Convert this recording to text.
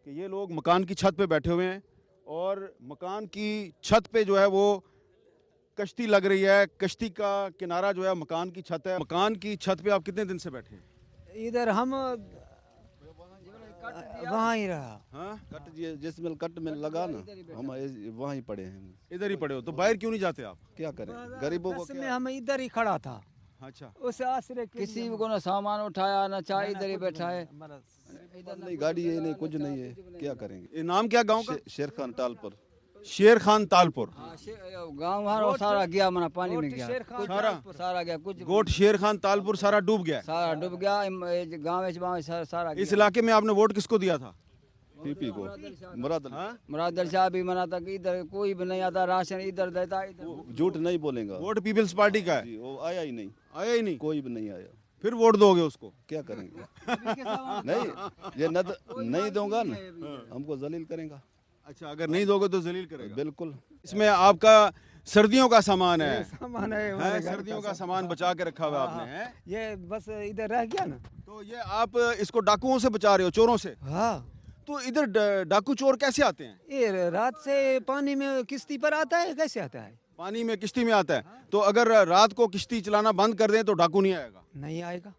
कि ये लोग मकान की छत पे बैठे हुए हैं और मकान की छत पे जो है वो कश्ती लग रही है। कश्ती का किनारा जो है मकान की छत है। मकान की छत पे आप कितने दिन से बैठे हैं? इधर हम वहाँ ही रहा। हाँ, कट जिस मिल कट मिल लगा ना, हम वहाँ ही पड़े हैं। इधर ही पड़े हो तो बाहर क्यों नहीं जाते आप? क्या करें, गरीबों को बस में क्या। हम इधर ही खड़ा था। अच्छा, उस आश्रय के किसी लिए को ना सामान उठाया ना चाय, इधर ही बैठा है। नहीं गाड़ी है नहीं कुछ नहीं है, क्या करेंगे। ये नाम क्या गांव का? शेर खान टालपुर। शेर खान तालपुर। गाँव हमारा सारा गया, मना पानी में गया, शेर खान सारा गया, कुछ गोट शेर खान तालपुर सारा डूब गया है। सारा डूब गया। गाँव सारा इस इलाके में आपने वोट किसको दिया था? पीपी को मुराद अली। हाँ? मुराद शाह भी मना था कि इधर कोई भी नहीं आता, राशन इधर देता इधर। झूठ नहीं बोलेगा। वोट पीपल्स पार्टी का है। जी, वो आया ही नहीं, आया ही नहीं, कोई भी नहीं आया। फिर वोट दोगे उसको? क्या करेंगे। नहीं ये नहीं दूंगा ना, हमको जलील करेगा। अच्छा, अगर नहीं दोगे तो जलील करेगा। बिल्कुल। इसमें आपका सर्दियों का सामान है, सामान है हैं? हमारे घर सर्दियों का का सामान बचा के रखा हुआ है आपने, हैं? ये बस इधर रह गया ना। तो ये आप इसको डाकुओं से बचा रहे हो, चोरों से? हाँ, तो इधर डाकू चोर कैसे आते हैं? ये रात से पानी में किश्ती पर आता है, कैसे आता है? पानी में किश्ती में आता है। तो अगर रात को किश्ती चलाना बंद कर दें तो डाकू नहीं आएगा? नहीं आएगा।